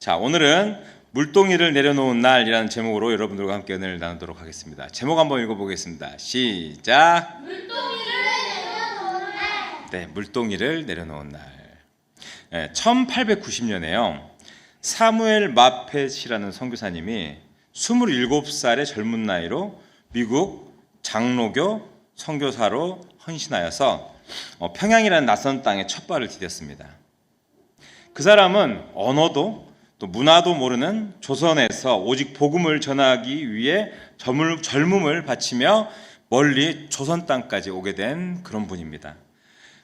자, 오늘은 물동이를 내려놓은 날이라는 제목으로 여러분들과 함께 은혜를 나누도록 하겠습니다. 제목 한번 읽어보겠습니다. 시작. 물동이를 내려놓은 날. 네, 물동이를 내려놓은 날. 네, 1890년에요. 사무엘 마펫이라는 선교사님이 27살의 젊은 나이로 미국 장로교 선교사로 헌신하여서 평양이라는 낯선 땅에 첫 발을 디뎠습니다. 그 사람은 언어도 또 문화도 모르는 조선에서 오직 복음을 전하기 위해 젊음을 바치며 멀리 조선 땅까지 오게 된 그런 분입니다.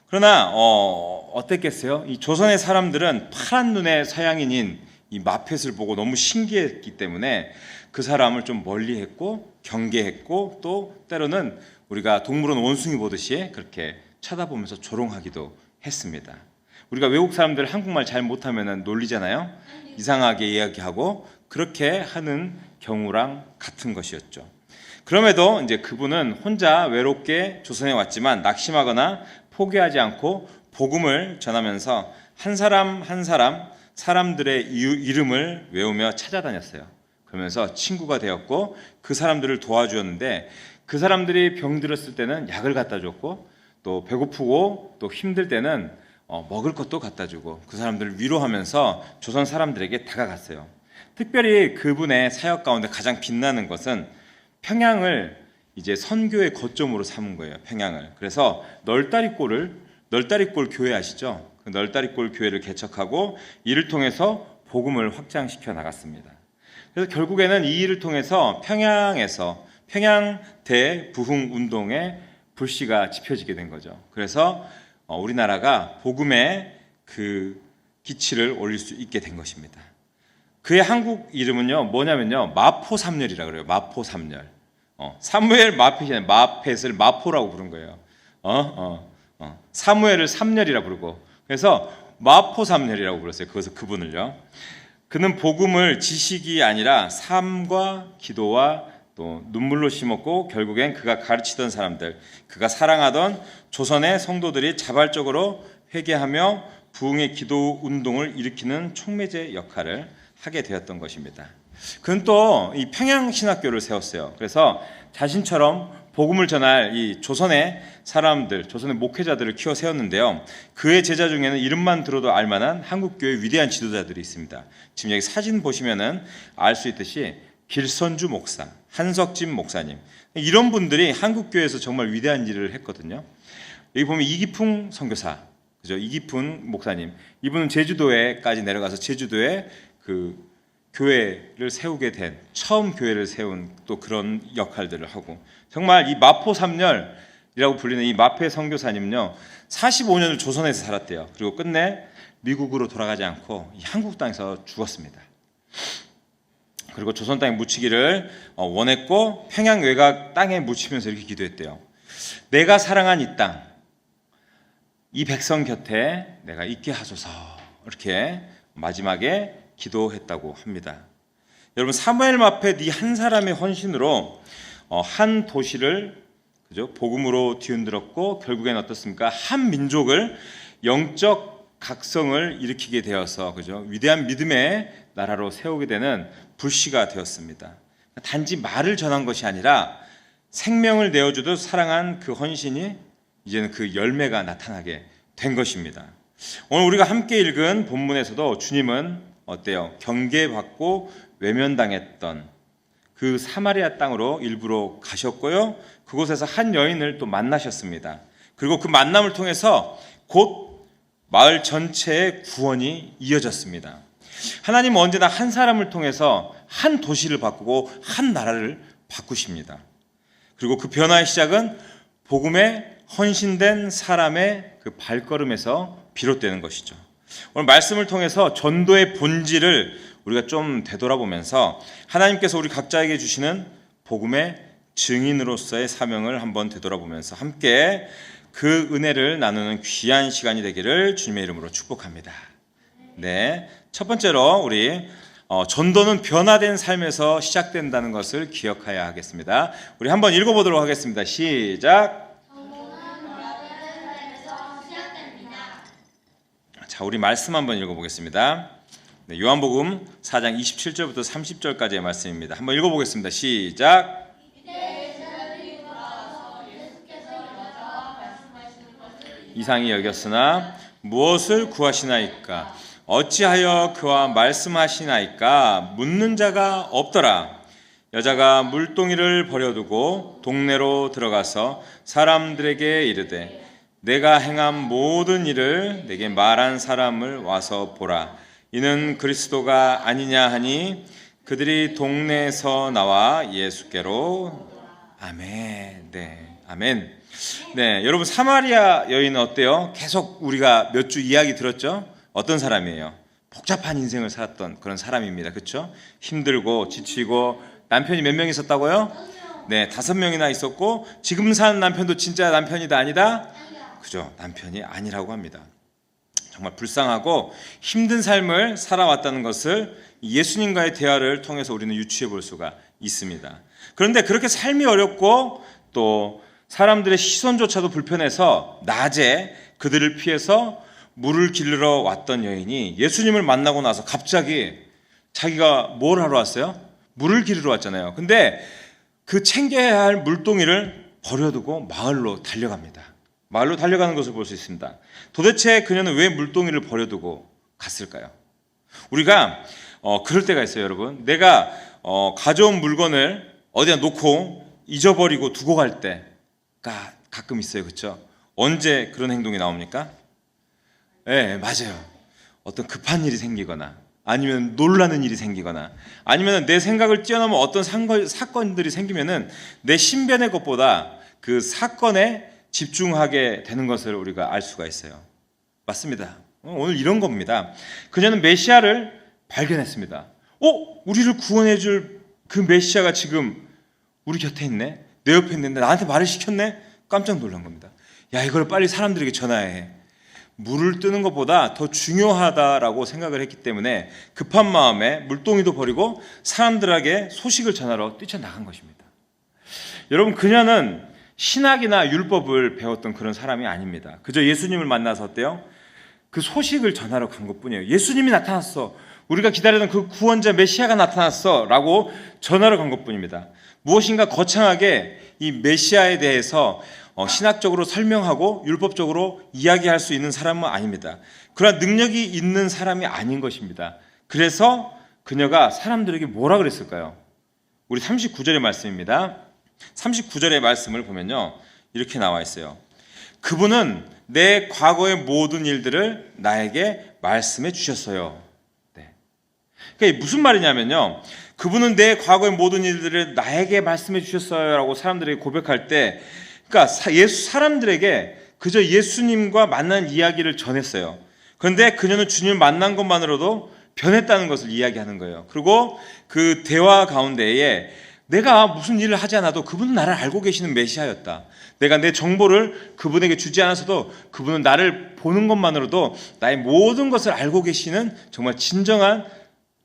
그러나 어땠겠어요? 이 조선의 사람들은 파란 눈의 서양인인 이 마펫을 보고 너무 신기했기 때문에 그 사람을 좀 멀리했고 경계했고 또 때로는 우리가 동물원 원숭이 보듯이 그렇게 쳐다보면서 조롱하기도 했습니다. 우리가 외국 사람들 한국말 잘 못하면 놀리잖아요. 이상하게 이야기하고 그렇게 하는 경우랑 같은 것이었죠. 그럼에도 이제 그분은 혼자 외롭게 조선에 왔지만 낙심하거나 포기하지 않고 복음을 전하면서 한 사람 한 사람 사람들의 이름을 외우며 찾아다녔어요. 그러면서 친구가 되었고 그 사람들을 도와주었는데 그 사람들이 병들었을 때는 약을 갖다 줬고 또 배고프고 또 힘들 때는 먹을 것도 갖다 주고 그 사람들을 위로하면서 조선 사람들에게 다가갔어요. 특별히 그분의 사역 가운데 가장 빛나는 것은 평양을 이제 선교의 거점으로 삼은 거예요. 평양을. 그래서 널다리골 교회 아시죠? 그 널다리골 교회를 개척하고 이를 통해서 복음을 확장시켜 나갔습니다. 그래서 결국에는 이 일을 통해서 평양에서 평양 대부흥 운동의 불씨가 지펴지게 된 거죠. 그래서 우리나라가 복음의 그 기치를 올릴 수 있게 된 것입니다. 그의 한국 이름은요 뭐냐면요 마포삼렬이라고 그래요. 마포삼렬. 사무엘 마펫을 마포라고 부른 거예요. 사무엘을 삼렬이라 부르고 그래서 마포삼렬이라고 불렀어요. 그래서 그분을요. 그는 복음을 지식이 아니라 삶과 기도와 또 눈물로 심었고 결국엔 그가 가르치던 사람들, 그가 사랑하던 조선의 성도들이 자발적으로 회개하며 부흥의 기도 운동을 일으키는 촉매제 역할을 하게 되었던 것입니다. 그는 또 이 평양신학교를 세웠어요. 그래서 자신처럼 복음을 전할 이 조선의 사람들, 조선의 목회자들을 키워 세웠는데요. 그의 제자 중에는 이름만 들어도 알만한 한국교회 위대한 지도자들이 있습니다. 지금 여기 사진 보시면은 알 수 있듯이 길선주 목사, 한석진 목사님 이런 분들이 한국교회에서 정말 위대한 일을 했거든요. 여기 보면 이기풍 선교사, 그죠? 이기풍 목사님 이분은 제주도에까지 내려가서 제주도에 그 교회를 세우게 된 처음 교회를 세운 또 그런 역할들을 하고 정말 이 마포삼렬이라고 불리는 이 마페 선교사님은요 45년을 조선에서 살았대요. 그리고 끝내 미국으로 돌아가지 않고 이 한국 땅에서 죽었습니다. 그리고 조선 땅에 묻히기를 원했고 평양 외곽 땅에 묻히면서 이렇게 기도했대요. 내가 사랑한 이 땅, 이 백성 곁에 내가 있게 하소서 이렇게 마지막에 기도했다고 합니다. 여러분 사무엘 마펫 이 한 사람의 헌신으로 한 도시를 그죠? 복음으로 뒤흔들었고 결국엔 어떻습니까? 한 민족을 영적 각성을 일으키게 되어서 그죠? 위대한 믿음의 나라로 세우게 되는 불씨가 되었습니다. 단지 말을 전한 것이 아니라 생명을 내어주듯 사랑한 그 헌신이 이제는 그 열매가 나타나게 된 것입니다. 오늘 우리가 함께 읽은 본문에서도 주님은 어때요? 경계받고 외면당했던 그 사마리아 땅으로 일부러 가셨고요. 그곳에서 한 여인을 또 만나셨습니다. 그리고 그 만남을 통해서 곧 마을 전체의 구원이 이어졌습니다. 하나님은 언제나 한 사람을 통해서 한 도시를 바꾸고 한 나라를 바꾸십니다. 그리고 그 변화의 시작은 복음에 헌신된 사람의 그 발걸음에서 비롯되는 것이죠. 오늘 말씀을 통해서 전도의 본질을 우리가 좀 되돌아보면서 하나님께서 우리 각자에게 주시는 복음의 증인으로서의 사명을 한번 되돌아보면서 함께 그 은혜를 나누는 귀한 시간이 되기를 주님의 이름으로 축복합니다. 네, 첫 번째로 우리 전도는 변화된 삶에서 시작된다는 것을 기억해야 하겠습니다. 우리 한번 읽어보도록 하겠습니다. 시작. 자, 우리 말씀 한번 읽어보겠습니다. 네, 요한복음 4장 27절부터 30절까지의 말씀입니다. 한번 읽어보겠습니다. 시작. 이상히 여겼으나 무엇을 구하시나이까? 어찌하여 그와 말씀하시나이까? 묻는 자가 없더라. 여자가 물동이를 버려두고 동네로 들어가서 사람들에게 이르되 내가 행한 모든 일을 내게 말한 사람을 와서 보라. 이는 그리스도가 아니냐 하니 그들이 동네에서 나와 예수께로. 아멘. 네, 아멘. 네, 여러분 사마리아 여인은 어때요? 계속 우리가 몇 주 이야기 들었죠? 어떤 사람이에요? 복잡한 인생을 살았던 그런 사람입니다. 그렇죠? 힘들고 지치고 남편이 몇 명 있었다고요? 네, 5명이나 있었고 지금 사는 남편도 진짜 남편이다 아니다? 그죠? 남편이 아니라고 합니다. 정말 불쌍하고 힘든 삶을 살아왔다는 것을 예수님과의 대화를 통해서 우리는 유추해 볼 수가 있습니다. 그런데 그렇게 삶이 어렵고 또 사람들의 시선조차도 불편해서 낮에 그들을 피해서 물을 길러 왔던 여인이 예수님을 만나고 나서 갑자기 자기가 뭘 하러 왔어요? 물을 기르러 왔잖아요. 근데 그 챙겨야 할 물동이를 버려두고 마을로 달려갑니다. 마을로 달려가는 것을 볼 수 있습니다. 도대체 그녀는 왜 물동이를 버려두고 갔을까요? 우리가 그럴 때가 있어요, 여러분. 내가 가져온 물건을 어디다 놓고 잊어버리고 두고 갈 때가 가끔 있어요, 그렇죠? 언제 그런 행동이 나옵니까? 네, 맞아요. 어떤 급한 일이 생기거나 아니면 놀라는 일이 생기거나 아니면 내 생각을 뛰어넘은 어떤 사건들이 생기면은 내 신변의 것보다 그 사건에 집중하게 되는 것을 우리가 알 수가 있어요. 맞습니다. 오늘 이런 겁니다. 그녀는 메시아를 발견했습니다. 우리를 구원해 줄 그 메시아가 지금 우리 곁에 있네? 내 옆에 있는데 나한테 말을 시켰네? 깜짝 놀란 겁니다. 야, 이걸 빨리 사람들에게 전해야 해. 물을 뜨는 것보다 더 중요하다라고 생각을 했기 때문에 급한 마음에 물동이도 버리고 사람들에게 소식을 전하러 뛰쳐나간 것입니다. 여러분, 그녀는 신학이나 율법을 배웠던 그런 사람이 아닙니다. 그저 예수님을 만나서 어때요? 그 소식을 전하러 간 것뿐이에요. 예수님이 나타났어. 우리가 기다리던 그 구원자 메시아가 나타났어 라고 전하러 간 것뿐입니다. 무엇인가 거창하게 이 메시아에 대해서 신학적으로 설명하고 율법적으로 이야기할 수 있는 사람은 아닙니다. 그러나 능력이 있는 사람이 아닌 것입니다. 그래서 그녀가 사람들에게 뭐라 그랬을까요? 우리 39절의 말씀입니다. 39절의 말씀을 보면요, 이렇게 나와 있어요. 그분은 내 과거의 모든 일들을 나에게 말씀해 주셨어요. 네. 그러니까 무슨 말이냐면요, 그분은 내 과거의 모든 일들을 나에게 말씀해 주셨어요라고 사람들에게 고백할 때, 그러니까 사람들에게 그저 예수님과 만난 이야기를 전했어요. 그런데 그녀는 주님을 만난 것만으로도 변했다는 것을 이야기하는 거예요. 그리고 그 대화 가운데에 내가 무슨 일을 하지 않아도 그분은 나를 알고 계시는 메시아였다. 내가 내 정보를 그분에게 주지 않았어도 그분은 나를 보는 것만으로도 나의 모든 것을 알고 계시는 정말 진정한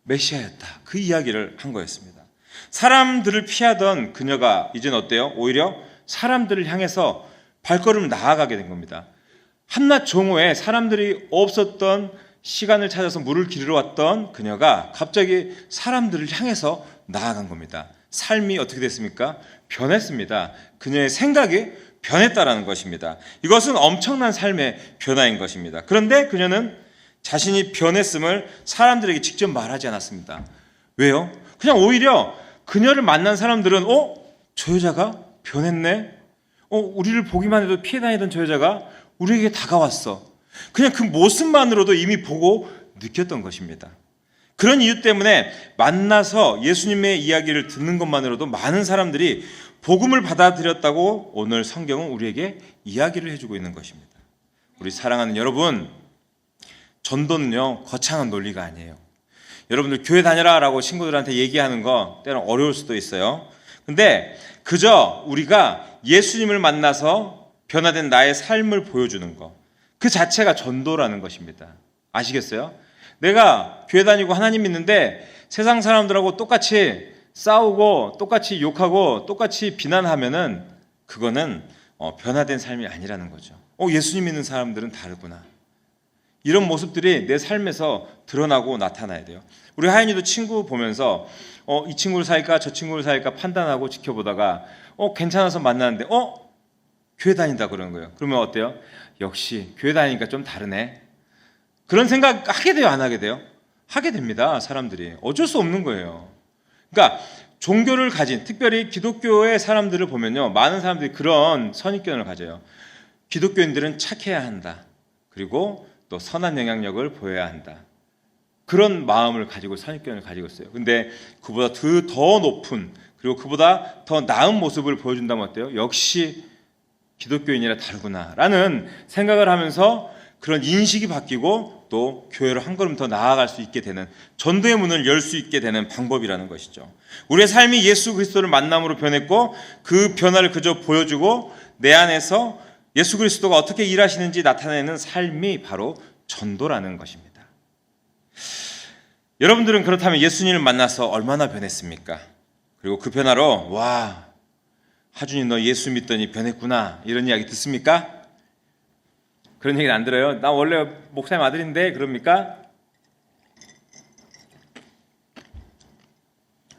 메시아였다. 그 이야기를 한 거였습니다. 사람들을 피하던 그녀가 이제는 어때요? 오히려 사람들을 향해서 발걸음을 나아가게 된 겁니다. 한낮 정오에 사람들이 없었던 시간을 찾아서 물을 기르러 왔던 그녀가 갑자기 사람들을 향해서 나아간 겁니다. 삶이 어떻게 됐습니까? 변했습니다. 그녀의 생각이 변했다라는 것입니다. 이것은 엄청난 삶의 변화인 것입니다. 그런데 그녀는 자신이 변했음을 사람들에게 직접 말하지 않았습니다. 왜요? 그냥 오히려 그녀를 만난 사람들은 저 여자가 변했네? 우리를 보기만 해도 피해 다니던 저 여자가 우리에게 다가왔어. 그냥 그 모습만으로도 이미 보고 느꼈던 것입니다. 그런 이유 때문에 만나서 예수님의 이야기를 듣는 것만으로도 많은 사람들이 복음을 받아들였다고 오늘 성경은 우리에게 이야기를 해주고 있는 것입니다. 우리 사랑하는 여러분, 전도는요, 거창한 논리가 아니에요. 여러분들 교회 다녀라 라고 친구들한테 얘기하는 거 때로는 어려울 수도 있어요. 근데 그저 우리가 예수님을 만나서 변화된 나의 삶을 보여주는 것, 그 자체가 전도라는 것입니다. 아시겠어요? 내가 교회 다니고 하나님 믿는데 세상 사람들하고 똑같이 싸우고 똑같이 욕하고 똑같이 비난하면은 그거는 변화된 삶이 아니라는 거죠. 예수님 믿는 사람들은 다르구나. 이런 모습들이 내 삶에서 드러나고 나타나야 돼요. 우리 하연이도 친구 보면서 이 친구를 사귈까 저 친구를 사귈까 판단하고 지켜보다가 괜찮아서 만나는데 교회 다닌다 그러는 거예요. 그러면 어때요? 역시 교회 다니니까 좀 다르네. 그런 생각 하게 돼요, 안 하게 돼요? 하게 됩니다. 사람들이 어쩔 수 없는 거예요. 그러니까 종교를 가진, 특별히 기독교의 사람들을 보면요, 많은 사람들이 그런 선입견을 가져요. 기독교인들은 착해야 한다. 그리고 또 선한 영향력을 보여야 한다. 그런 마음을 가지고 선입견을 가지고 있어요. 근데 그보다 더 높은, 그리고 그보다 더 나은 모습을 보여준다면 어때요? 역시 기독교인이라 다르구나 라는 생각을 하면서 그런 인식이 바뀌고 또 교회로 한 걸음 더 나아갈 수 있게 되는, 전도의 문을 열 수 있게 되는 방법이라는 것이죠. 우리의 삶이 예수 그리스도를 만남으로 변했고 그 변화를 그저 보여주고 내 안에서 예수 그리스도가 어떻게 일하시는지 나타내는 삶이 바로 전도라는 것입니다. 여러분들은 그렇다면 예수님을 만나서 얼마나 변했습니까? 그리고 그 변화로 와, 하준이 너 예수 믿더니 변했구나 이런 이야기 듣습니까? 그런 얘기는 안 들어요? 나 원래 목사님 아들인데 그럽니까?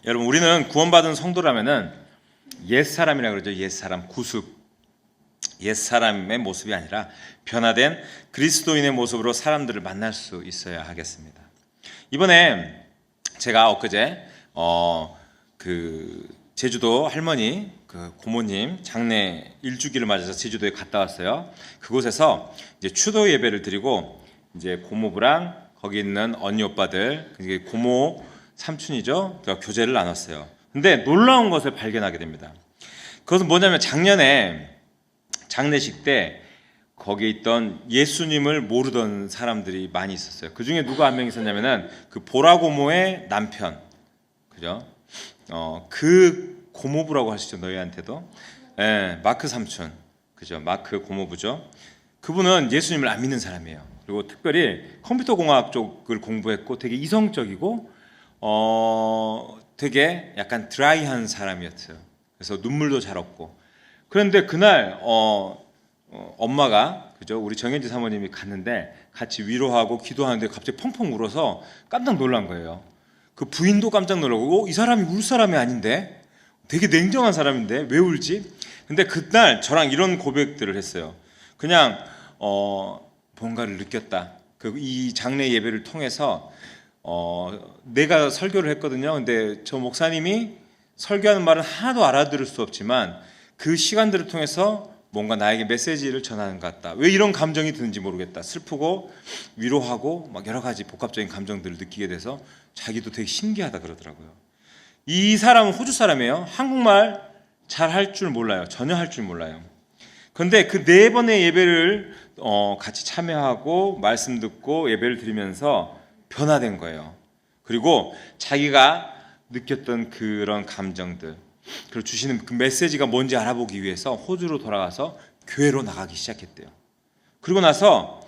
여러분, 우리는 구원받은 성도라면은 옛사람이라고 그러죠. 옛사람, 구습. 옛사람의 모습이 아니라 변화된 그리스도인의 모습으로 사람들을 만날 수 있어야 하겠습니다. 이번에 제가 엊그제 제주도 할머니 그 고모님 장례 1주기를 맞아서 제주도에 갔다 왔어요. 그곳에서 이제 추도 예배를 드리고 이제 고모부랑 거기 있는 언니 오빠들, 그게 고모 삼촌이죠. 교제를 나눴어요. 근데 놀라운 것을 발견하게 됩니다. 그것은 뭐냐면 작년에 장례식 때 거기에 있던 예수님을 모르던 사람들이 많이 있었어요. 그 중에 누가 한 명 있었냐면은 그 보라 고모의 남편, 그죠? 그 고모부라고 하시죠, 너희한테도. 예, 마크 삼촌, 그죠? 마크 고모부죠. 그분은 예수님을 안 믿는 사람이에요. 그리고 특별히 컴퓨터 공학 쪽을 공부했고 되게 이성적이고 되게 약간 드라이한 사람이었어요. 그래서 눈물도 잘 없고. 그런데 그날 엄마가, 그죠? 우리 정현지 사모님이 갔는데 같이 위로하고 기도하는데 갑자기 펑펑 울어서 깜짝 놀란 거예요. 그 부인도 깜짝 놀라고 이 사람이 울 사람이 아닌데, 되게 냉정한 사람인데 왜 울지? 근데 그날 저랑 이런 고백들을 했어요. 그냥 뭔가를 느꼈다. 이 장례 예배를 통해서 내가 설교를 했거든요. 근데 저 목사님이 설교하는 말은 하나도 알아들을 수 없지만 그 시간들을 통해서 뭔가 나에게 메시지를 전하는 것 같다. 왜 이런 감정이 드는지 모르겠다. 슬프고 위로하고 막 여러 가지 복합적인 감정들을 느끼게 돼서 자기도 되게 신기하다 그러더라고요. 이 사람은 호주 사람이에요. 한국말 잘 할 줄 몰라요. 전혀 할 줄 몰라요. 그런데 그 4번의 예배를 같이 참여하고 말씀 듣고 예배를 드리면서 변화된 거예요. 그리고 자기가 느꼈던 그런 감정들, 그리고 주시는 그 메시지가 뭔지 알아보기 위해서 호주로 돌아가서 교회로 나가기 시작했대요. 그리고 나서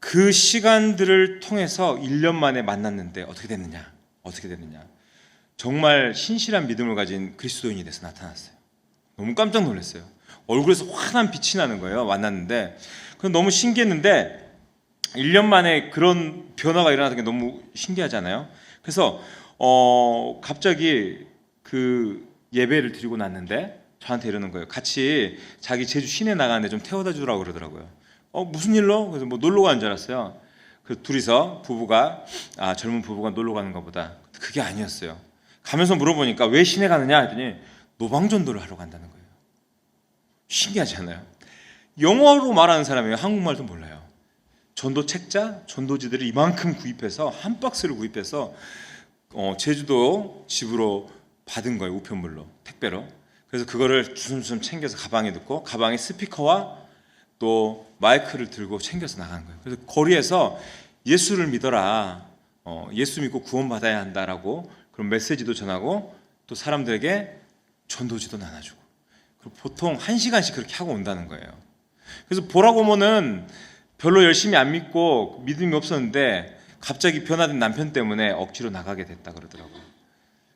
그 시간들을 통해서 1년 만에 만났는데 어떻게 됐느냐? 정말 신실한 믿음을 가진 그리스도인이 돼서 나타났어요. 너무 깜짝 놀랐어요. 얼굴에서 환한 빛이 나는 거예요. 만났는데 그건 너무 신기했는데 1년 만에 그런 변화가 일어나는 게 너무 신기하잖아요. 그래서 갑자기 그 예배를 드리고 났는데 저한테 이러는 거예요. 같이 자기 제주 시내 나가는데 좀 태워다 주라고 그러더라고요. 무슨 일로? 그래서 뭐 놀러 가는 줄 알았어요. 그 둘이서 젊은 부부가 놀러 가는 것보다 그게 아니었어요. 가면서 물어보니까 왜 시내 가느냐 했더니 노방전도를 하러 간다는 거예요. 신기하지 않아요? 영어로 말하는 사람이에요. 한국말도 몰라요. 전도 책자, 전도지들을 이만큼 구입해서 한 박스를 구입해서 제주도 집으로 받은 거예요. 우편물로, 택배로. 그래서 그거를 주섬주섬 챙겨서 가방에 넣고 가방에 스피커와 또 마이크를 들고 챙겨서 나가는 거예요. 그래서 거리에서 예수를 믿어라, 예수 믿고 구원받아야 한다라고 그런 메시지도 전하고 또 사람들에게 전도지도 나눠주고, 그리고 보통 1시간씩 그렇게 하고 온다는 거예요. 그래서 보라고모는 별로 열심히 안 믿고 믿음이 없었는데 갑자기 변화된 남편 때문에 억지로 나가게 됐다 그러더라고요.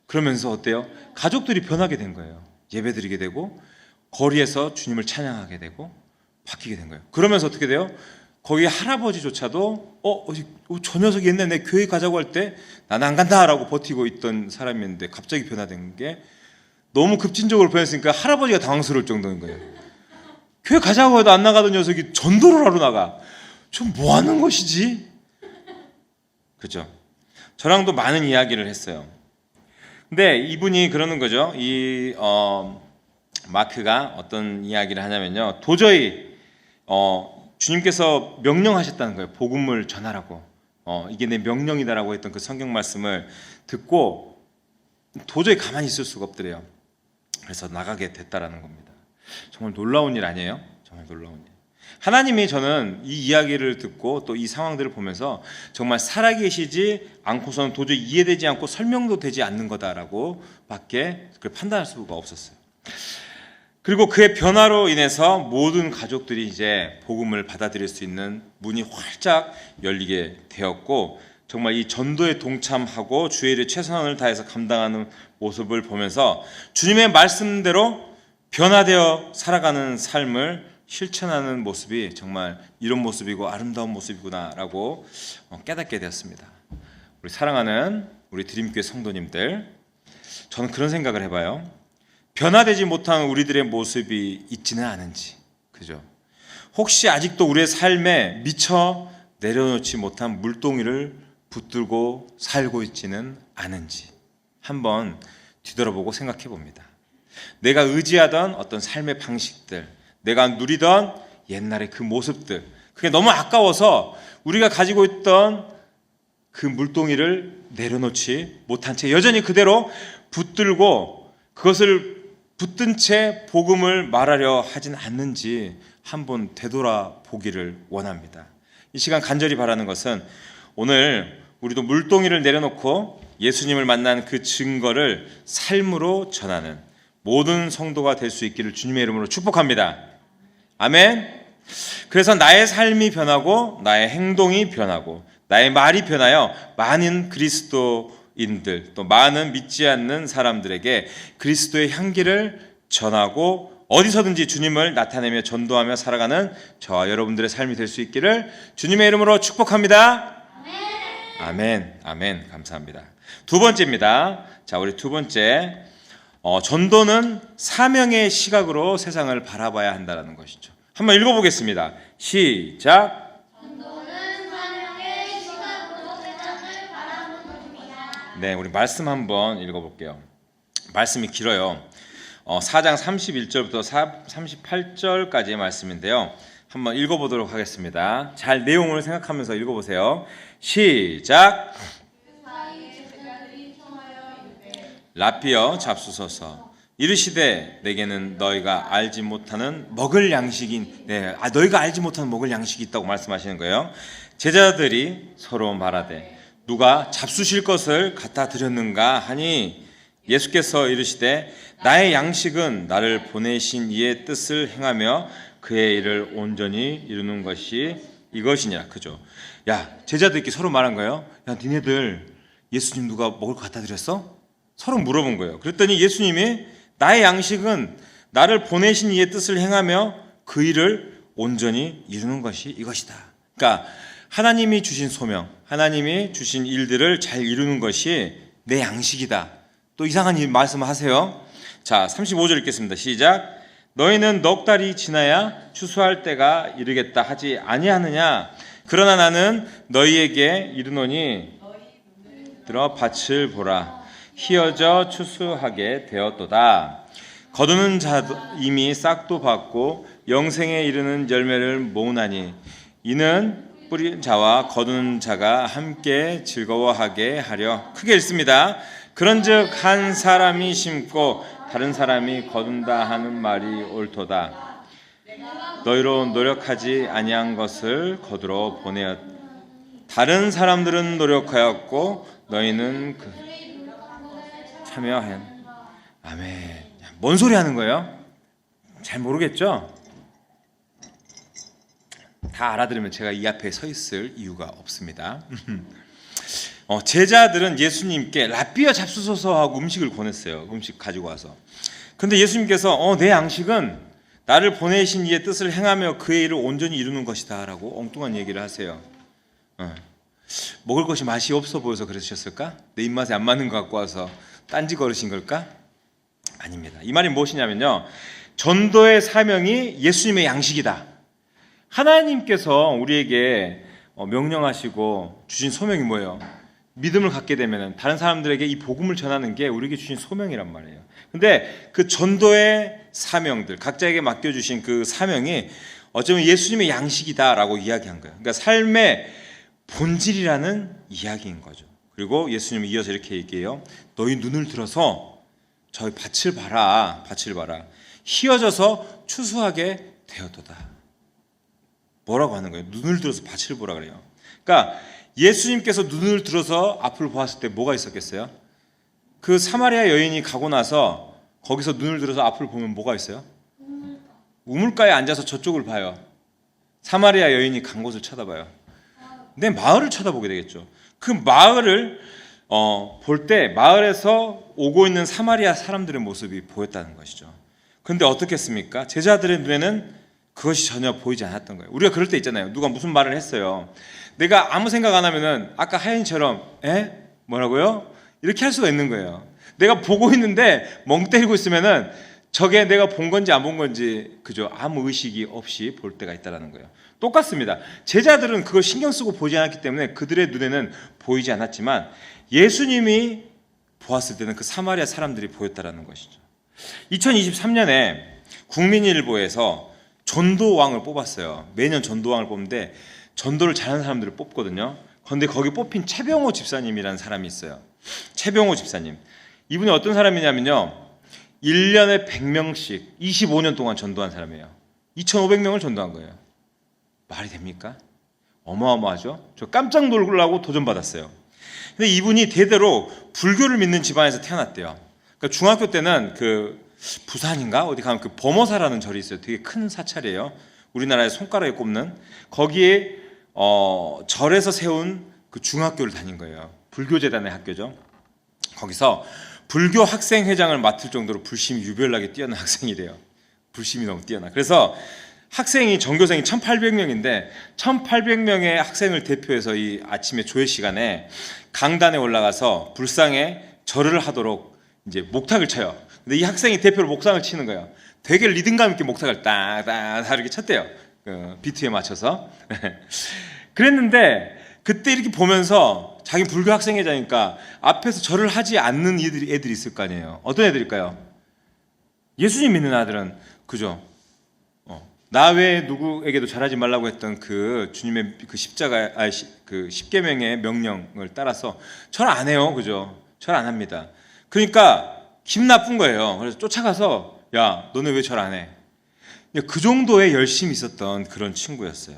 그러면서 어때요? 가족들이 변하게 된 거예요. 예배드리게 되고 거리에서 주님을 찬양하게 되고 바뀌게 된 거예요. 그러면서 어떻게 돼요? 거기 할아버지조차도 저 녀석이 옛날에 내 교회 가자고 할 때 나는 안 간다라고 버티고 있던 사람이었는데 갑자기 변화된 게 너무 급진적으로 변했으니까 할아버지가 당황스러울 정도인 거예요. 교회 가자고 해도 안 나가던 녀석이 전도를 하러 나가. 좀 뭐 하는 것이지? 그죠? 저랑도 많은 이야기를 했어요. 근데 이분이 그러는 거죠. 마크가 어떤 이야기를 하냐면요. 도저히 주님께서 명령하셨다는 거예요. 복음을 전하라고. 이게 내 명령이다라고 했던 그 성경 말씀을 듣고 도저히 가만히 있을 수가 없더래요. 그래서 나가게 됐다라는 겁니다. 정말 놀라운 일 아니에요? 정말 놀라운 일. 하나님이 저는 이 이야기를 듣고 또 이 상황들을 보면서 정말 살아계시지 않고서는 도저히 이해되지 않고 설명도 되지 않는 거다라고 밖에 판단할 수가 없었어요. 그리고 그의 변화로 인해서 모든 가족들이 이제 복음을 받아들일 수 있는 문이 활짝 열리게 되었고, 정말 이 전도에 동참하고 주의 일에 최선을 다해서 감당하는 모습을 보면서 주님의 말씀대로 변화되어 살아가는 삶을 실천하는 모습이 정말 이런 모습이고 아름다운 모습이구나라고 깨닫게 되었습니다. 우리 사랑하는 우리 드림교회 성도님들, 저는 그런 생각을 해봐요. 변화되지 못한 우리들의 모습이 있지는 않은지, 그죠? 혹시 아직도 우리의 삶에 미처 내려놓지 못한 물동이를 붙들고 살고 있지는 않은지 한번 뒤돌아보고 생각해 봅니다. 내가 의지하던 어떤 삶의 방식들, 내가 누리던 옛날의 그 모습들, 그게 너무 아까워서 우리가 가지고 있던 그 물동이를 내려놓지 못한 채 여전히 그대로 붙들고 그것을 붙든 채 복음을 말하려 하진 않는지 한번 되돌아보기를 원합니다. 이 시간 간절히 바라는 것은 오늘 우리도 물동이를 내려놓고 예수님을 만난 그 증거를 삶으로 전하는 모든 성도가 될 수 있기를 주님의 이름으로 축복합니다. 아멘. 그래서 나의 삶이 변하고 나의 행동이 변하고 나의 말이 변하여 많은 그리스도인들, 또 많은 믿지 않는 사람들에게 그리스도의 향기를 전하고 어디서든지 주님을 나타내며 전도하며 살아가는 저와 여러분들의 삶이 될 수 있기를 주님의 이름으로 축복합니다. 아멘. 아멘. 감사합니다. 두 번째입니다. 자, 우리 두 번째, 전도는 사명의 시각으로 세상을 바라봐야 한다는 것이죠. 한번 읽어보겠습니다. 시작. 전도는 사명의 시각으로 세상을 바라봅니다. 네, 우리 말씀 한번 읽어볼게요. 말씀이 길어요. 4장 31절부터 38절까지의 말씀인데요. 한번 읽어보도록 하겠습니다. 잘 내용을 생각하면서 읽어보세요. 시작. 라피어 잡수소서. 이르시되 내게는 너희가 알지 못하는 먹을 양식이 너희가 알지 못하는 먹을 양식이 있다고 말씀하시는 거예요. 제자들이 서로 말하되 누가 잡수실 것을 갖다 드렸는가 하니 예수께서 이르시되 나의 양식은 나를 보내신 이의 뜻을 행하며 그의 일을 온전히 이루는 것이 이것이니라. 그죠? 야, 제자들끼리 서로 말한 거예요. 야, 니네들 예수님 누가 먹을 거 갖다 드렸어? 서로 물어본 거예요. 그랬더니 예수님이 나의 양식은 나를 보내신 이의 뜻을 행하며 그 일을 온전히 이루는 것이 이것이다. 그러니까 하나님이 주신 소명, 하나님이 주신 일들을 잘 이루는 것이 내 양식이다. 또 이상한 말씀을 하세요. 자, 35절 읽겠습니다. 시작. 너희는 넉 달이 지나야 추수할 때가 이르겠다 하지 아니하느냐? 그러나 나는 너희에게 이르노니 들어 밭을 보라. 희어져 추수하게 되었도다. 거두는 자도 이미 싹도 받고 영생에 이르는 열매를 모으나니 이는 뿌린 자와 거두는 자가 함께 즐거워하게 하려. 크게 읽습니다. 그런즉 한 사람이 심고 다른 사람이 거둔다 하는 말이 옳도다. 너희로 노력하지 아니한 것을 거두러 보내었. 다른 사람들은 노력하였고 너희는 참여한. 아멘. 뭔 소리 하는 거예요? 잘 모르겠죠? 다 알아들으면 제가 이 앞에 서 있을 이유가 없습니다. 제자들은 예수님께 라삐어 잡수소서 하고 음식을 권했어요. 음식 가지고 와서. 근데 예수님께서 내 양식은 나를 보내신 이의 뜻을 행하며 그의 일을 온전히 이루는 것이다 라고 엉뚱한 얘기를 하세요. 먹을 것이 맛이 없어 보여서 그러셨을까? 내 입맛에 안 맞는 것 갖고 와서 딴지 걸으신 걸까? 아닙니다. 이 말이 무엇이냐면요, 전도의 사명이 예수님의 양식이다. 하나님께서 우리에게 명령하시고 주신 소명이 뭐예요? 믿음을 갖게 되면 다른 사람들에게 이 복음을 전하는 게 우리에게 주신 소명이란 말이에요. 근데 그 전도의 사명들, 각자에게 맡겨주신 그 사명이 어쩌면 예수님의 양식이다라고 이야기한 거예요. 그러니까 삶의 본질이라는 이야기인 거죠. 그리고 예수님이 이어서 이렇게 얘기해요. 너희 눈을 들어서 저희 밭을 봐라. 밭을 봐라. 휘어져서 추수하게 되었도다. 뭐라고 하는 거예요? 눈을 들어서 밭을 보라 그래요. 그러니까 예수님께서 눈을 들어서 앞을 보았을 때 뭐가 있었겠어요? 그 사마리아 여인이 가고 나서 거기서 눈을 들어서 앞을 보면 뭐가 있어요? 우물가에 앉아서 저쪽을 봐요. 사마리아 여인이 간 곳을 쳐다봐요. 내 마을을 쳐다보게 되겠죠. 그 마을을 볼 때 마을에서 오고 있는 사마리아 사람들의 모습이 보였다는 것이죠. 그런데 어떻겠습니까? 제자들의 눈에는 그것이 전혀 보이지 않았던 거예요. 우리가 그럴 때 있잖아요. 누가 무슨 말을 했어요. 내가 아무 생각 안 하면은 아까 하연이처럼 뭐라고요? 이렇게 할 수가 있는 거예요. 내가 보고 있는데 멍 때리고 있으면은 저게 내가 본 건지 안 본 건지 그죠? 아무 의식이 없이 볼 때가 있다라는 거예요. 똑같습니다. 제자들은 그걸 신경 쓰고 보지 않았기 때문에 그들의 눈에는 보이지 않았지만 예수님이 보았을 때는 그 사마리아 사람들이 보였다라는 것이죠. 2023년에 국민일보에서 전도왕을 뽑았어요. 매년 전도왕을 뽑는데 전도를 잘하는 사람들을 뽑거든요. 그런데 거기 뽑힌 최병호 집사님이라는 사람이 있어요. 최병호 집사님. 이분이 어떤 사람이냐면요, 1년에 100명씩 25년 동안 전도한 사람이에요. 2,500명을 전도한 거예요. 말이 됩니까? 어마어마하죠? 저 깜짝 놀라고 도전받았어요. 근데 이분이 대대로 불교를 믿는 집안에서 태어났대요. 그러니까 중학교 때는 그 부산인가 어디 가면 그 범어사라는 절이 있어요. 되게 큰 사찰이에요. 우리나라의 손가락에 꼽는 거기에 절에서 세운 그 중학교를 다닌 거예요. 불교재단의 학교죠. 거기서 불교 학생회장을 맡을 정도로 불심이 유별나게 뛰어난 학생이래요. 불심이 너무 뛰어나. 그래서 학생이 전교생이 1,800명인데 1,800명의 학생을 대표해서 이 아침에 조회 시간에 강단에 올라가서 불상에 절을 하도록 이제 목탁을 쳐요. 근데 이 학생이 대표로 목상을 치는 거예요. 되게 리듬감 있게 목탁을 딱딱 이렇게 쳤대요. 그 비트에 맞춰서. 그랬는데 그때 이렇게 보면서 자기 불교 학생회장이니까 앞에서 절을 하지 않는 애들이 있을 거 아니에요. 어떤 애들일까요? 예수님 믿는 아들은 그죠? 나 외에 누구에게도 잘하지 말라고 했던 그 주님의 그 그 십계명의 명령을 따라서 절 안 해요, 그죠? 절 안 합니다. 그러니까 기분 나쁜 거예요. 그래서 쫓아가서 야, 너네 왜 절 안 해? 그 정도의 열심이 있었던 그런 친구였어요.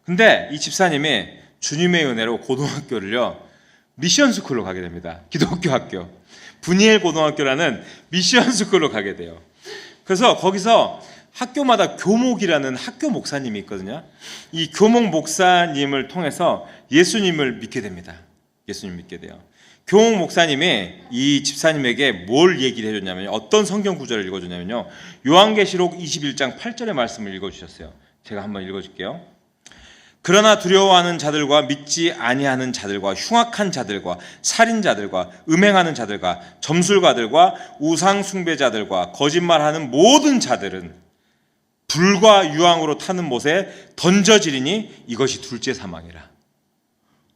근데 이 집사님이 주님의 은혜로 고등학교를요 미션 스쿨로 가게 됩니다. 기독교 학교 분이엘 고등학교라는 미션 스쿨로 가게 돼요. 그래서 거기서 학교마다 교목이라는 학교 목사님이 있거든요. 이 교목 목사님을 통해서 예수님을 믿게 됩니다. 예수님 믿게 돼요. 교목 목사님이 이 집사님에게 뭘 얘기를 해줬냐면 어떤 성경 구절을 읽어줬냐면요, 요한계시록 21장 8절의 말씀을 읽어주셨어요. 제가 한번 읽어줄게요. 그러나 두려워하는 자들과 믿지 아니하는 자들과 흉악한 자들과 살인자들과 음행하는 자들과 점술가들과 우상 숭배자들과 거짓말하는 모든 자들은 불과 유황으로 타는 못에 던져지리니 이것이 둘째 사망이라.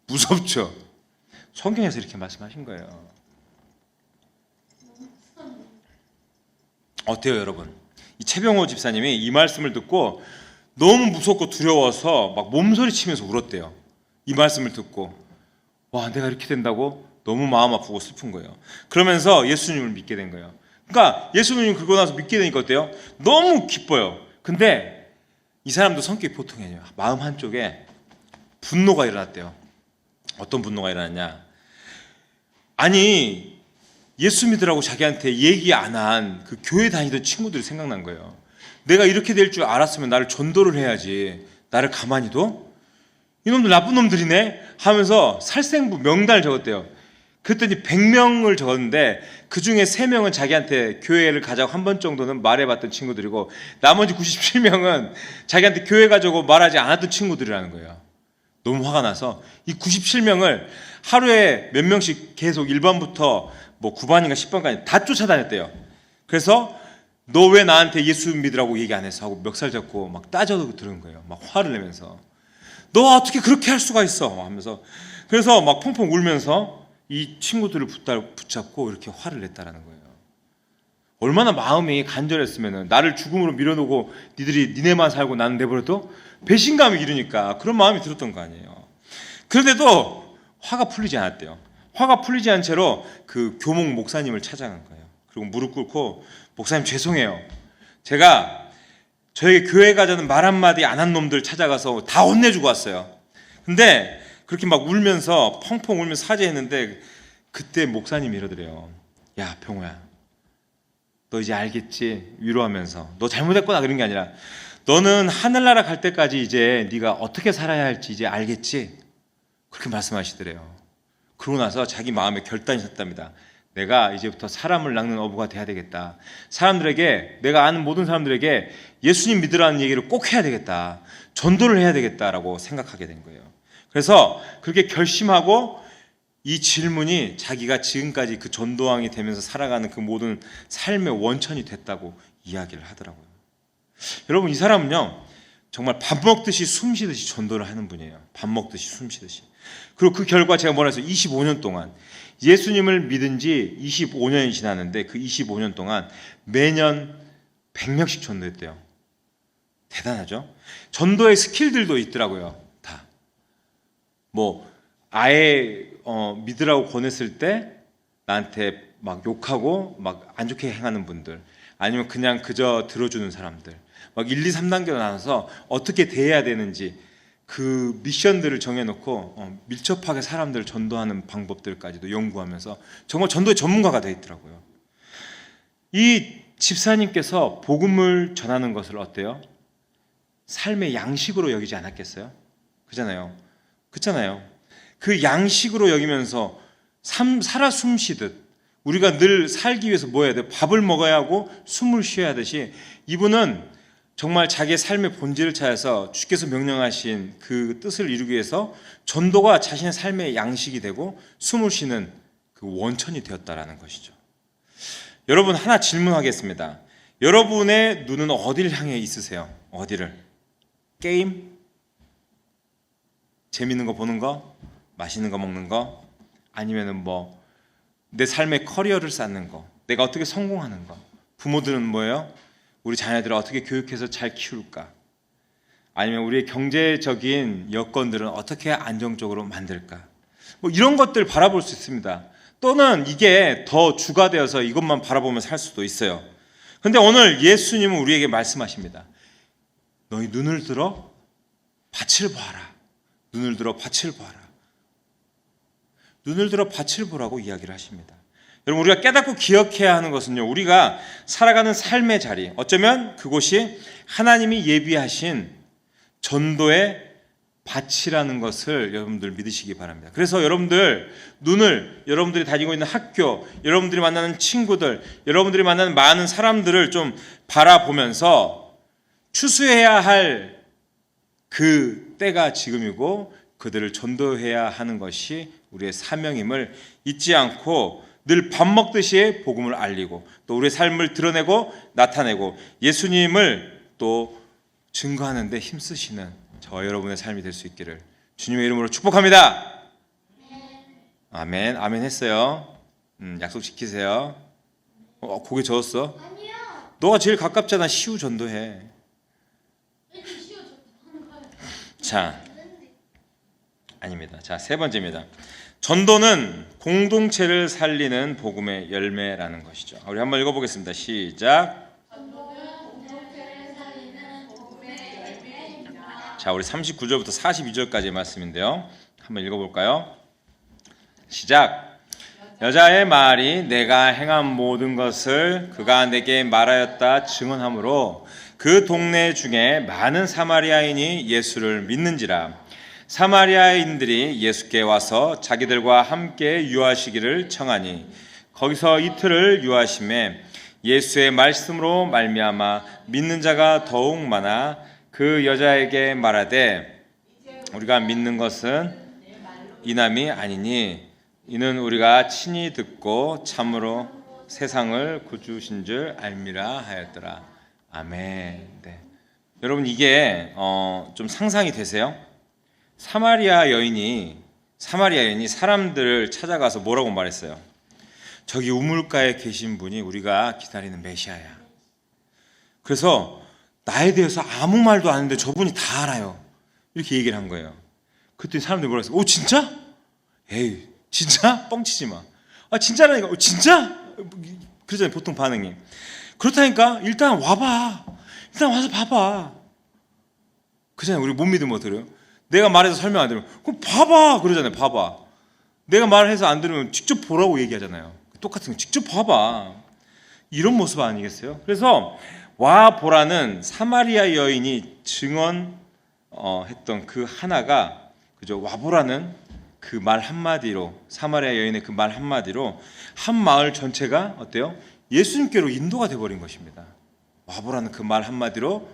무섭죠? 성경에서 이렇게 말씀하신 거예요. 어때요, 여러분? 이 최병호 집사님이 이 말씀을 듣고 너무 무섭고 두려워서 막 몸소리 치면서 울었대요. 이 말씀을 듣고 와, 내가 이렇게 된다고 너무 마음 아프고 슬픈 거예요. 그러면서 예수님을 믿게 된 거예요. 그러니까 예수님 그러고 나서 믿게 되니까 어때요? 너무 기뻐요. 근데 이 사람도 성격이 보통이 아니에요. 마음 한쪽에 분노가 일어났대요. 어떤 분노가 일어났냐? 아니, 예수 믿으라고 자기한테 얘기 안 한 그 교회 다니던 친구들이 생각난 거예요. 내가 이렇게 될 줄 알았으면 나를 전도를 해야지. 나를 가만히 둬? 이놈들 나쁜 놈들이네? 하면서 살생부 명단을 적었대요. 그랬더니 100명을 적었는데 그중에 3명은 자기한테 교회를 가자고 한 번 정도는 말해봤던 친구들이고 나머지 97명은 자기한테 교회 가자고 말하지 않았던 친구들이라는 거예요. 너무 화가 나서 이 97명을 하루에 몇 명씩 계속 1반부터 뭐 9반인가 10반까지 다 쫓아다녔대요. 그래서 너 왜 나한테 예수 믿으라고 얘기 안 했어? 하고 멱살 잡고 막 따져도 들은 거예요. 막 화를 내면서 너 어떻게 그렇게 할 수가 있어? 하면서 그래서 막 펑펑 울면서 이 친구들을 붙잡고 이렇게 화를 냈다라는 거예요. 얼마나 마음이 간절했으면 나를 죽음으로 밀어놓고 니네만 살고 나는 내버려도 배신감이 이르니까 그런 마음이 들었던 거 아니에요. 그런데도 화가 풀리지 않았대요. 화가 풀리지 않은 채로 그 교목 목사님을 찾아간 거예요. 그리고 무릎 꿇고 목사님 죄송해요. 제가 저에게 교회 가자는 말 한마디 안 한 놈들 찾아가서 다 혼내주고 왔어요. 근데 그렇게 막 울면서 펑펑 울면서 사죄했는데 그때 목사님이 이러더래요. 야 병호야, 너 이제 알겠지? 위로하면서 너 잘못했구나 그런 게 아니라 너는 하늘나라 갈 때까지 이제 네가 어떻게 살아야 할지 이제 알겠지? 그렇게 말씀하시더래요. 그러고 나서 자기 마음에 결단이 섰답니다. 내가 이제부터 사람을 낚는 어부가 돼야 되겠다. 사람들에게, 내가 아는 모든 사람들에게 예수님 믿으라는 얘기를 꼭 해야 되겠다. 전도를 해야 되겠다라고 생각하게 된 거예요. 그래서 그렇게 결심하고 이 질문이 자기가 지금까지 그 전도왕이 되면서 살아가는 그 모든 삶의 원천이 됐다고 이야기를 하더라고요. 여러분, 이 사람은요 정말 밥 먹듯이 숨 쉬듯이 전도를 하는 분이에요. 밥 먹듯이 숨 쉬듯이. 그리고 그 결과 제가 뭐라 해서 25년 동안 예수님을 믿은 지 25년이 지났는데 그 25년 동안 매년 100명씩 전도했대요. 대단하죠? 전도의 스킬들도 있더라고요. 다. 뭐 아예 믿으라고 권했을 때 나한테 막 욕하고 막 안 좋게 행하는 분들, 아니면 그냥 그저 들어주는 사람들, 막 1, 2, 3단계로 나눠서 어떻게 대해야 되는지 그 미션들을 정해놓고 밀접하게 사람들을 전도하는 방법들까지도 연구하면서 정말 전도의 전문가가 되어 있더라고요. 이 집사님께서 복음을 전하는 것을 어때요? 삶의 양식으로 여기지 않았겠어요? 그잖아요. 그 양식으로 여기면서 살아 숨쉬듯 우리가 늘 살기 위해서 뭐 해야 돼요? 밥을 먹어야 하고 숨을 쉬어야 하듯이 이분은 정말 자기의 삶의 본질을 찾아서 주께서 명령하신 그 뜻을 이루기 위해서 전도가 자신의 삶의 양식이 되고 숨을 쉬는 그 원천이 되었다라는 것이죠. 여러분, 하나 질문하겠습니다. 여러분의 눈은 어디를 향해 있으세요? 어디를? 게임? 재밌는 거 보는 거? 맛있는 거 먹는 거? 아니면은 뭐 내 삶의 커리어를 쌓는 거? 내가 어떻게 성공하는 거? 부모들은 뭐예요? 우리 자녀들을 어떻게 교육해서 잘 키울까? 아니면 우리의 경제적인 여건들은 어떻게 안정적으로 만들까? 뭐 이런 것들 바라볼 수 있습니다. 또는 이게 더 주가 되어서 이것만 바라보며 살 수도 있어요. 그런데 오늘 예수님은 우리에게 말씀하십니다. 너희 눈을 들어 밭을 봐라. 눈을 들어 밭을 봐라. 눈을 들어 밭을 보라고 이야기를 하십니다. 여러분, 우리가 깨닫고 기억해야 하는 것은요, 우리가 살아가는 삶의 자리, 어쩌면 그곳이 하나님이 예비하신 전도의 밭이라는 것을 여러분들 믿으시기 바랍니다. 그래서 여러분들 눈을, 여러분들이 다니고 있는 학교, 여러분들이 만나는 친구들, 여러분들이 만나는 많은 사람들을 좀 바라보면서 추수해야 할 그 때가 지금이고 그들을 전도해야 하는 것이 우리의 사명임을 잊지 않고 늘 밥 먹듯이 복음을 알리고 또 우리의 삶을 드러내고 나타내고 예수님을 또 증거하는 데 힘쓰시는 저와 여러분의 삶이 될 수 있기를 주님의 이름으로 축복합니다. 아멘. 아멘 했어요. 약속 지키세요. 고개 저었어? 아니요. 너가 제일 가깝잖아. 시우 전도해. 자, 아닙니다. 자, 세 번째입니다. 전도는 공동체를 살리는 복음의 열매라는 것이죠. 우리 한번 읽어보겠습니다. 시작. 전도는 공동체를 살리는 복음의 열매입니다. 자, 우리 39절부터 42절까지의 말씀인데요. 한번 읽어볼까요? 시작. 여자의 말이 내가 행한 모든 것을 그가 내게 말하였다 증언하므로 그 동네 중에 많은 사마리아인이 예수를 믿는지라. 사마리아인들이 예수께 와서 자기들과 함께 유하시기를 청하니 거기서 이틀을 유하심에 예수의 말씀으로 말미암아 믿는 자가 더욱 많아 그 여자에게 말하되 우리가 믿는 것은 이남이 아니니 이는 우리가 친히 듣고 참으로 세상을 구주신 줄 알미라 하였더라. 아멘. 네. 여러분 이게 좀 상상이 되세요? 사마리아 여인이 사람들을 찾아가서 뭐라고 말했어요? 저기 우물가에 계신 분이 우리가 기다리는 메시아야. 그래서 나에 대해서 아무 말도 안 했는데 저분이 다 알아요. 이렇게 얘기를 한 거예요. 그랬더니 사람들이 뭐라 했어요? 오 진짜? 에이 진짜? 뻥치지 마. 아 진짜라니까. 진짜? 그러잖아요 보통 반응이. 그렇다니까 일단 와봐. 일단 와서 봐봐. 그잖아요. 우리 못 믿으면 어떡해요? 내가 말해서 설명 안 들으면 그럼 봐봐 그러잖아요. 봐봐. 내가 말해서 안 들으면 직접 보라고 얘기하잖아요. 똑같은 거 직접 봐봐. 이런 모습 아니겠어요? 그래서 와 보라는 사마리아 여인이 증언했던 그 하나가 그죠? 와 보라는 그 말 한마디로 사마리아 여인의 그 말 한마디로 한 마을 전체가 어때요? 예수님께로 인도가 돼버린 것입니다. 와 보라는 그 말 한마디로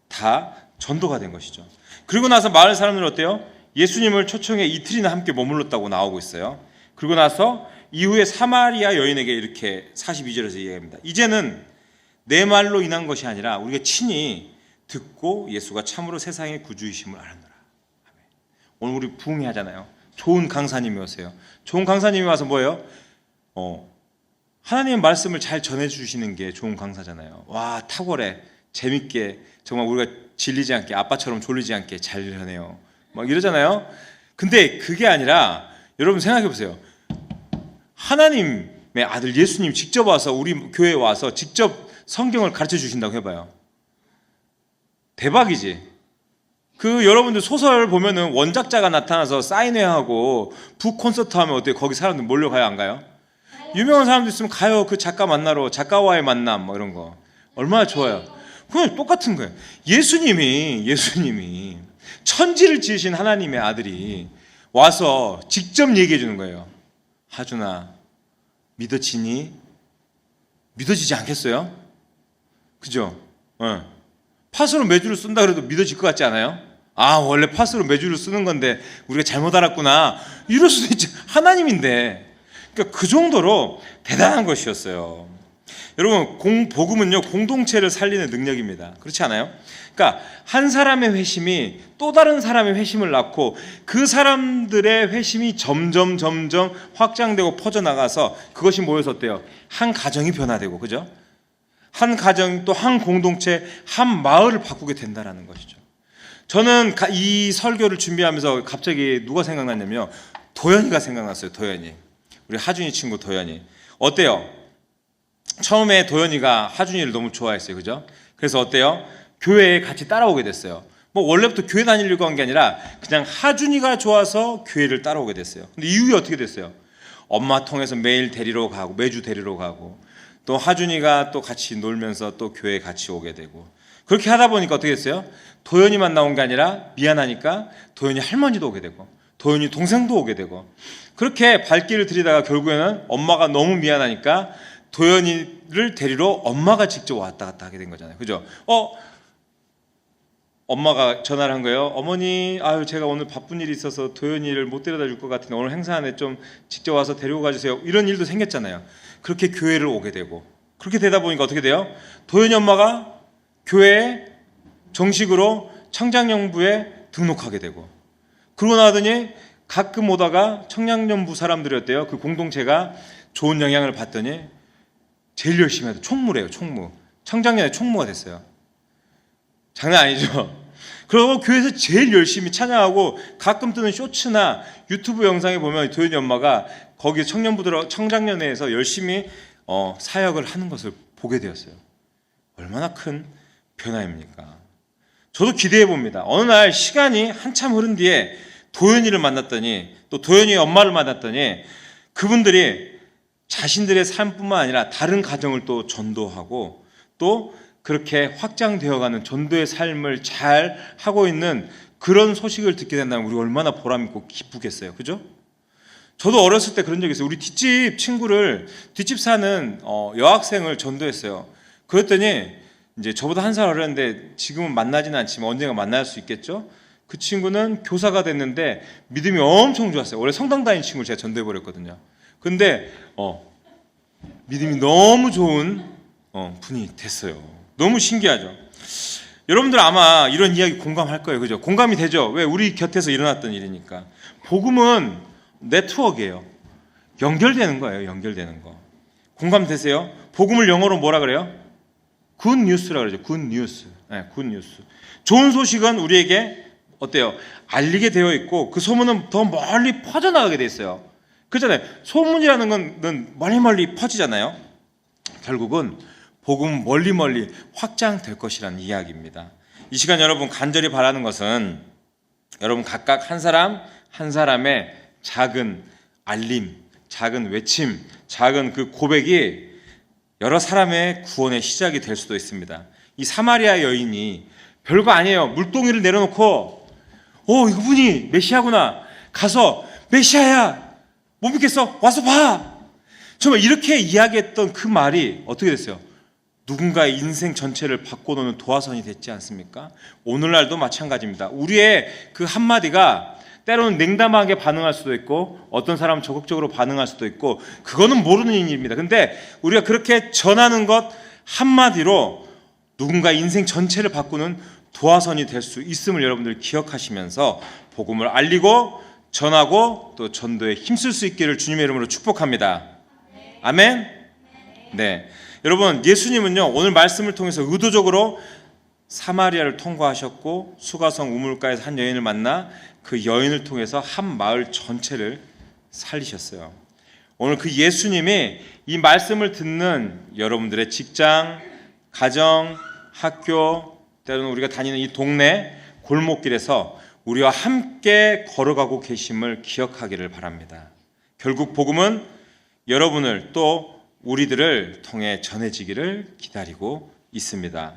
다 전도가 된 것이죠. 그리고 나서 마을 사람들은 어때요? 예수님을 초청해 이틀이나 함께 머물렀다고 나오고 있어요. 그리고 나서 이후에 사마리아 여인에게 이렇게 42절에서 얘기합니다. 이제는 내 말로 인한 것이 아니라 우리가 친히 듣고 예수가 참으로 세상의 구주이심을 알았노라. 오늘 우리 부흥회하잖아요. 좋은 강사님이 오세요. 좋은 강사님이 와서 뭐예요? 하나님의 말씀을 잘 전해주시는 게 좋은 강사잖아요. 와 탁월해. 재밌게 정말 우리가 질리지 않게 아빠처럼 졸리지 않게 잘 전해요. 막 이러잖아요. 근데 그게 아니라 여러분 생각해 보세요. 하나님의 아들 예수님 직접 와서 우리 교회에 와서 직접 성경을 가르쳐 주신다고 해봐요. 대박이지. 그 여러분들 소설 보면은 원작자가 나타나서 사인회하고 북 콘서트 하면 어때요? 거기 사람들 몰려가요 안 가요? 유명한 사람들 있으면 가요. 그 작가 만나러 작가와의 만남 뭐 이런 거 얼마나 좋아요. 그냥 똑같은 거예요. 예수님이 천지를 지으신 하나님의 아들이 와서 직접 얘기해 주는 거예요. 하준아 믿어지니? 믿어지지 않겠어요? 그죠? 팥으로 메주를 쓴다 그래도 믿어질 것 같지 않아요? 아 원래 팥으로 메주를 쓰는 건데 우리가 잘못 알았구나 이럴 수도 있지. 하나님인데. 그러니까 그 정도로 대단한 것이었어요. 여러분 복음은요 공동체를 살리는 능력입니다. 그렇지 않아요? 그러니까 한 사람의 회심이 또 다른 사람의 회심을 낳고 그 사람들의 회심이 점점 확장되고 퍼져나가서 그것이 모여서 어때요? 한 가정이 변화되고 그죠? 한 가정 또 한 공동체 한 마을을 바꾸게 된다는 것이죠. 저는 이 설교를 준비하면서 갑자기 누가 생각났냐면요. 도연이가 생각났어요. 도연이. 우리 하준이 친구 도연이. 어때요? 처음에 도연이가 하준이를 너무 좋아했어요. 그죠? 그래서 어때요? 교회에 같이 따라오게 됐어요. 뭐 원래부터 교회 다니려고 한 게 아니라 그냥 하준이가 좋아서 교회를 따라오게 됐어요. 근데 이후에 어떻게 됐어요? 엄마 통해서 매일 데리러 가고 매주 데리러 가고 또 하준이가 또 같이 놀면서 또 교회에 같이 오게 되고 그렇게 하다 보니까 어떻게 됐어요? 도연이만 나온 게 아니라 미안하니까 도연이 할머니도 오게 되고 도연이 동생도 오게 되고 그렇게 발길을 들이다가 결국에는 엄마가 너무 미안하니까 도연이를 데리러 엄마가 직접 왔다 갔다 하게 된 거잖아요. 그죠? 엄마가 전화를 한 거예요. 어머니, 제가 오늘 바쁜 일이 있어서 도연이를 못 데려다 줄 것 같은데 오늘 행사 안에 좀 직접 와서 데리고 가주세요. 이런 일도 생겼잖아요. 그렇게 교회를 오게 되고 그렇게 되다 보니까 어떻게 돼요? 도연이 엄마가 교회에 정식으로 청장년부에 등록하게 되고 그러고 나더니 가끔 오다가 청장년부 사람들이 어때요? 그 공동체가 좋은 영향을 받더니 제일 열심히 해도 총무래요. 총무. 청장년의 총무가 됐어요. 장난 아니죠? 그리고 교회에서 제일 열심히 찬양하고 가끔 뜨는 쇼츠나 유튜브 영상에 보면 도연이 엄마가 거기 청장년회에서 열심히 사역을 하는 것을 보게 되었어요. 얼마나 큰 변화입니까? 저도 기대해 봅니다. 어느 날 시간이 한참 흐른 뒤에 도연이를 만났더니 또 도연이의 엄마를 만났더니 그분들이 자신들의 삶뿐만 아니라 다른 가정을 또 전도하고 또 그렇게 확장되어가는 전도의 삶을 잘 하고 있는 그런 소식을 듣게 된다면 우리 얼마나 보람 있고 기쁘겠어요. 그죠? 저도 어렸을 때 그런 적이 있어요. 우리 뒷집 친구를, 뒷집 사는 여학생을 전도했어요. 그랬더니 이제 저보다 한 살 어렸는데 지금은 만나지는 않지만 언젠가 만날 수 있겠죠. 그 친구는 교사가 됐는데 믿음이 엄청 좋았어요. 원래 성당 다니는 친구를 제가 전도해버렸거든요. 근데 믿음이 너무 좋은 분이 됐어요. 너무 신기하죠. 여러분들 아마 이런 이야기 공감할 거예요. 그죠? 공감이 되죠? 왜? 우리 곁에서 일어났던 일이니까. 복음은 네트워크예요. 연결되는 거예요. 연결되는 거. 공감되세요? 복음을 영어로 뭐라 그래요? 굿 뉴스라 그러죠. 굿 뉴스. 네, 굿 뉴스. 좋은 소식은 우리에게 어때요? 알리게 되어 있고 그 소문은 더 멀리 퍼져나가게 돼 있어요. 그렇잖아요. 소문이라는 건 멀리 퍼지잖아요. 결국은 복음은 멀리 확장될 것이라는 이야기입니다. 이 시간 여러분 간절히 바라는 것은 여러분 각각 한 사람 한 사람의 작은 알림, 작은 외침, 작은 그 고백이 여러 사람의 구원의 시작이 될 수도 있습니다. 이 사마리아 여인이 별거 아니에요. 물동이를 내려놓고 이분이 메시아구나. 가서 메시아야. 못 믿겠어. 와서 봐. 정말 이렇게 이야기했던 그 말이 어떻게 됐어요? 누군가의 인생 전체를 바꿔놓는 도화선이 됐지 않습니까? 오늘날도 마찬가지입니다. 우리의 그 한마디가 때로는 냉담하게 반응할 수도 있고 어떤 사람은 적극적으로 반응할 수도 있고 그거는 모르는 일입니다. 근데 우리가 그렇게 전하는 것 한마디로 누군가의 인생 전체를 바꾸는 도화선이 될 수 있음을 여러분들 기억하시면서 복음을 알리고 전하고 또 전도에 힘쓸 수 있기를 주님의 이름으로 축복합니다. 아멘. 네, 여러분 예수님은요 오늘 말씀을 통해서 의도적으로 사마리아를 통과하셨고 수가성 우물가에서 한 여인을 만나 그 여인을 통해서 한 마을 전체를 살리셨어요. 오늘 그 예수님이 이 말씀을 듣는 여러분들의 직장, 가정, 학교, 때로는 우리가 다니는 이 동네 골목길에서 우리와 함께 걸어가고 계심을 기억하기를 바랍니다. 결국 복음은 여러분을 또 우리들을 통해 전해지기를 기다리고 있습니다.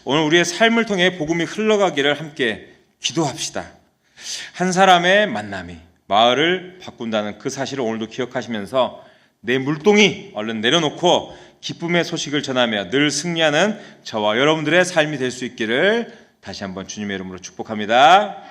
오늘 우리의 삶을 통해 복음이 흘러가기를 함께 기도합시다. 한 사람의 만남이 마을을 바꾼다는 그 사실을 오늘도 기억하시면서 내 물동이 얼른 내려놓고 기쁨의 소식을 전하며 늘 승리하는 저와 여러분들의 삶이 될 수 있기를 다시 한번 주님의 이름으로 축복합니다.